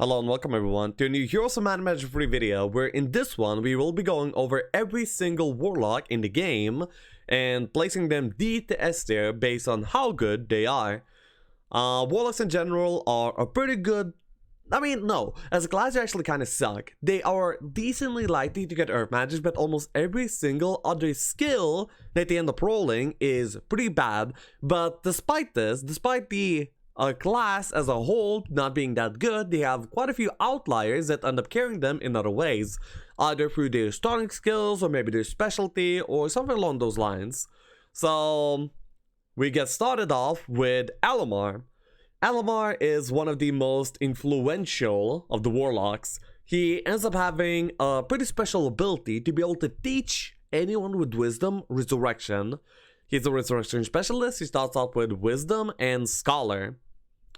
Hello and welcome everyone to a new Heroes of Might and Magic free video, where in this one we will be going over every single Warlock in the game and placing them D to S tier based on how good they are. Warlocks in general are a pretty good... no, as a class they actually kind of suck. They are decently likely to get Earth Magic, but almost every single other skill that they end up rolling is pretty bad. But despite this, despite the class as a whole not being that good, they have quite a few outliers that end up carrying them in other ways, either through their starting skills or maybe their specialty or something along those lines. So we get started off with Alomar. Alomar is one of the most influential of the Warlocks. He ends up having a pretty special ability to be able to teach anyone with wisdom resurrection. He's a resurrection specialist. He starts off with wisdom and scholar.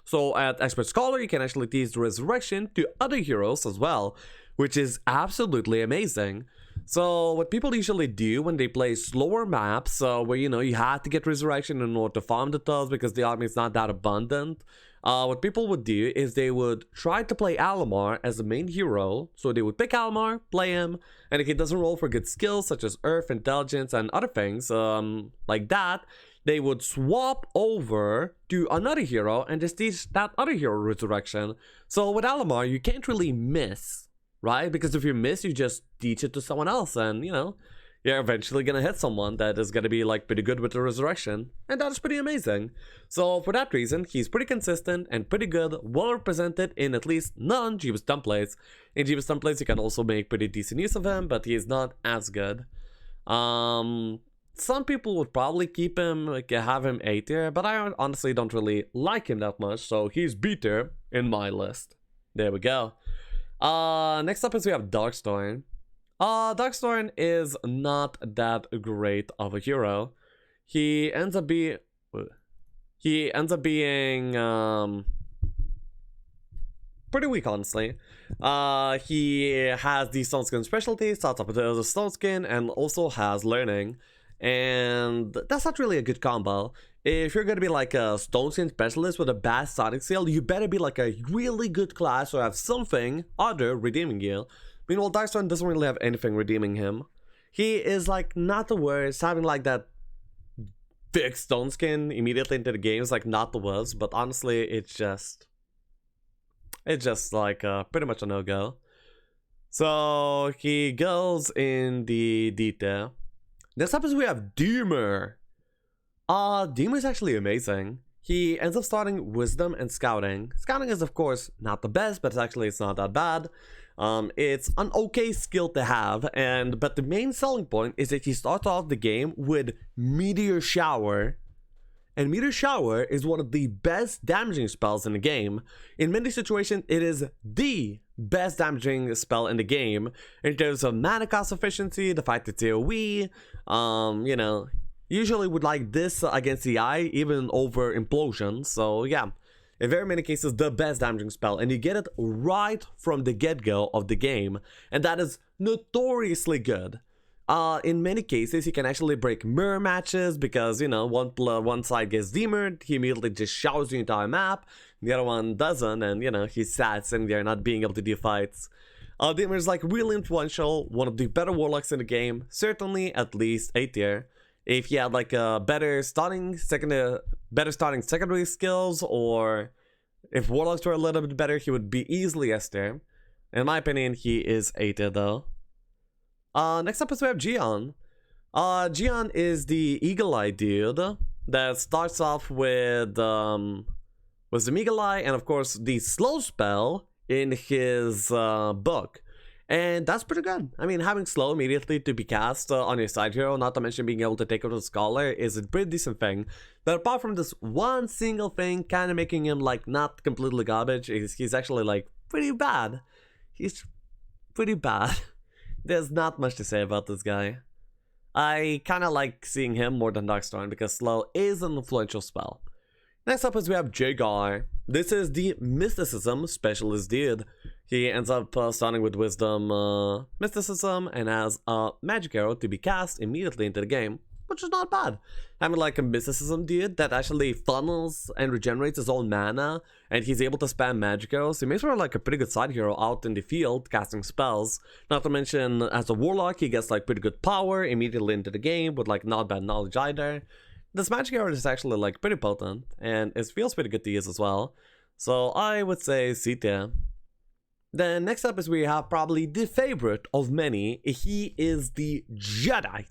So at expert scholar, you can actually teach the resurrection to other heroes as well, which is absolutely amazing. So what people usually do when they play slower maps, where you have to get resurrection in order to farm the tubs because the army is not that abundant, what people would do is they would try to play Alomar as the main hero. So they would pick Alomar, play him, and if he doesn't roll for good skills such as Earth, Intelligence, and other things like that, they would swap over to another hero and just teach that other hero resurrection. So with Alomar, you can't really miss, right? Because if you miss, you just teach it to someone else, and you're eventually gonna hit someone that is gonna be like pretty good with the resurrection, and that is pretty amazing. So for that reason, he's pretty consistent and pretty good, well represented in at least non-Jeebus templates. In Jeebus templates, you can also make pretty decent use of him, but he is not as good. Some people would probably keep him, have him A tier, but I honestly don't really like him that much, so he's B tier in my list. There we go. Next up is we have Darkstorn. Darkstorn is not that great of a hero. He ends up being pretty weak, honestly. He has the Stone Skin specialty, starts up with the Stone Skin, and also has Learning. And that's not really a good combo. If you're gonna be like a Stone Skin specialist with a bad starting skill, you better be like a really good class or have something other redeeming you. Meanwhile, Darkstorm doesn't really have anything redeeming him. He is like not the worst. Having like that big Stone Skin immediately into the game is like not the worst, but honestly, it's just like pretty much a no-go. So he goes in the detail. Next up is we have Dumer. Dumer is actually amazing. He ends up starting Wisdom and Scouting. Scouting is of course not the best, but it's not that bad. It's an okay skill to have, but the main selling point is that he starts off the game with Meteor Shower. And Meteor Shower is one of the best damaging spells in the game. In many situations, it is the best damaging spell in the game in terms of mana cost efficiency, the fact it's AoE, usually would like this against the eye, even over Implosion. So yeah, in very many cases, the best damaging spell, and you get it right from the get-go of the game, and that is notoriously good. In many cases, you can actually break mirror matches because, one side gets demered, he immediately just showers the entire map, the other one doesn't, and, he's sad sitting there not being able to do fights. Demer is, like, really influential, one of the better Warlocks in the game, certainly at least A tier. If he had, like, a better starting secondary skills, or if Warlocks were a little bit better, he would be easily S tier. In my opinion, he is A tier, though. Next up is we have Jion. Jion is the Eagle Eye dude that starts off with the Eagle Eye and of course the slow spell in his book. And that's pretty good. I mean, having slow immediately to be cast on your side hero, not to mention being able to take out a scholar, is a pretty decent thing. But apart from this one single thing kind of making him like not completely garbage, he's actually like pretty bad. He's pretty bad. There's not much to say about this guy. I kind of like seeing him more than Darkstorm because slow is an influential spell. Next up is we have Jedi. This is the Mysticism specialist dude. He ends up starting with Wisdom, Mysticism, and has a magic arrow to be cast immediately into the game, which is not bad. Having like a mysticism dude that actually funnels and regenerates his own mana, and he's able to spam magic arrows. He makes for like a pretty good side hero out in the field casting spells. Not to mention, as a warlock, he gets like pretty good power immediately into the game with like not bad knowledge either. This magic arrow is actually like pretty potent, and it feels pretty good to use as well. So I would say C tier. Then next up is we have probably the favorite of many. He is the Jedi.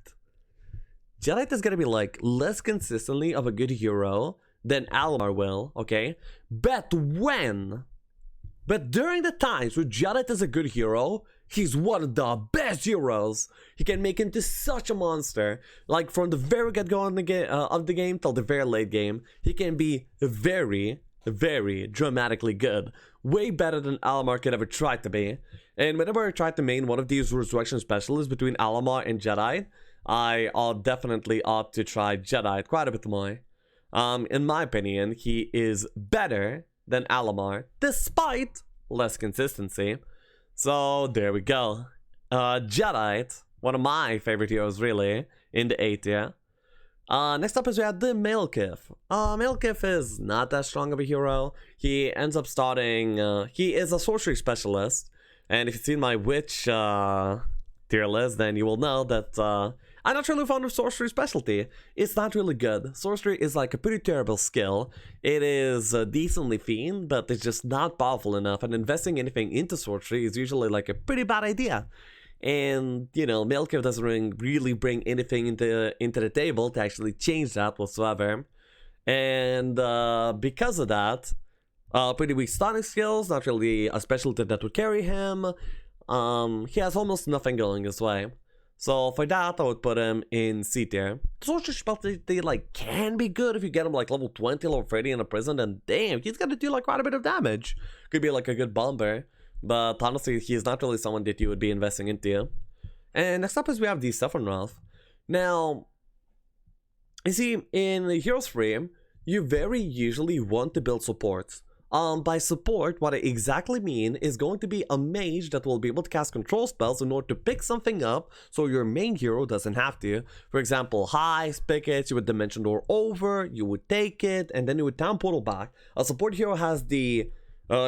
Jedi is gonna be like less consistently of a good hero than Alomar will, okay? But during the times where Jedi is a good hero, he's one of the best heroes. He can make into such a monster. Like from the very get-go of the game till the very late game, he can be very dramatically good. Way better than Alomar could ever try to be. And whenever I try to main one of these resurrection specialists between Alomar and Jedi, I'll definitely opt to try Jedi quite a bit more. In my opinion, he is better than Alomar, despite less consistency. So there we go. Jedi, one of my favorite heroes really, in the A tier. Next up is we have the male Kiff. Male Kiff is not that strong of a hero. He ends up starting, he is a sorcery specialist. And if you've seen my witch tier list, then you will know that I'm not really fond of sorcery specialty. It's not really good. Sorcery is like a pretty terrible skill. It is decently fiend, but it's just not powerful enough. And investing anything into sorcery is usually like a pretty bad idea. And, you know, male Kiff doesn't really bring anything into the table to actually change that whatsoever. And because of that, pretty weak stunning skills, not really a specialty that would carry him. He has almost nothing going his way. So for that, I would put him in C tier. Sorcery specialty, they like can be good if you get him like level 20, level 30 in a prison, and damn, he's gonna do like quite a bit of damage. Could be like a good bomber. But honestly, he's not really someone that you would be investing into. And next up is we have the Saffron Roth. Now, you see, in Heroes 3, you very usually want to build supports. By support, what I exactly mean is going to be a mage that will be able to cast control spells in order to pick something up so your main hero doesn't have to. For example, Heist, pick it, you would Dimension Door over, you would take it, and then you would Town Portal back. A support hero has the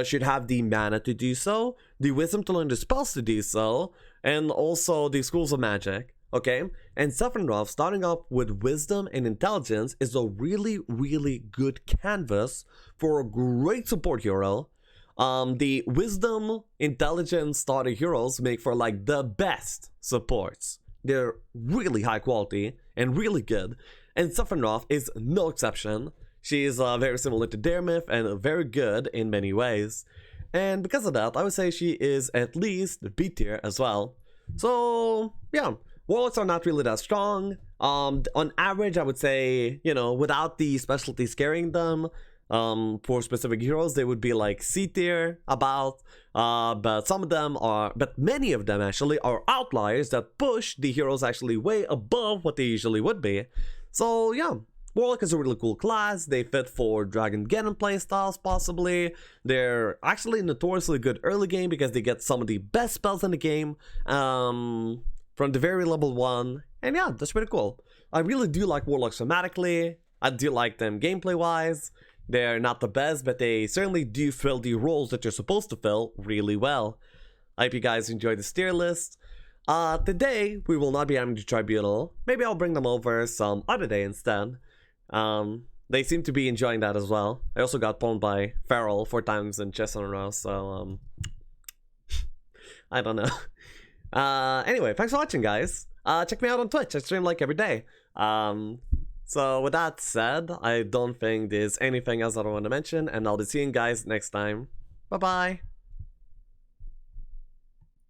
should have the mana to do so, the wisdom to learn the spells to do so, and also the schools of magic, okay? And Saffron Roth, starting off with wisdom and intelligence, is a really good canvas for a great support hero. The wisdom, intelligence starter heroes make for like the best supports. They're really high quality and really good, and Saffron Roth is no exception. She is very similar to Dermith and very good in many ways. And because of that, I would say she is at least B tier as well. So, yeah, Warlocks are not really that strong. On average, I would say, you know, without the specialties carrying them, for specific heroes, they would be like C tier about. But some of them are, but many of them actually are outliers that push the heroes actually way above what they usually would be. So, yeah. Warlock is a really cool class. They fit for Dragon Ganon playstyles, possibly. They're actually notoriously good early game because they get some of the best spells in the game from the very level 1. And yeah, that's pretty cool. I really do like Warlocks thematically. I do like them gameplay-wise. They're not the best, but they certainly do fill the roles that you're supposed to fill really well. I hope you guys enjoyed this tier list. Today, we will not be having the Tribunal. Maybe I'll bring them over some other day instead. They seem to be enjoying that as well. I also got pwned by Farrell 4 times in chess in a row, so I don't know. Anyway, thanks for watching, guys. Check me out on Twitch. I stream like every day. So with that said, I don't think there's anything else that I want to mention, and I'll be seeing you guys next time. Bye bye.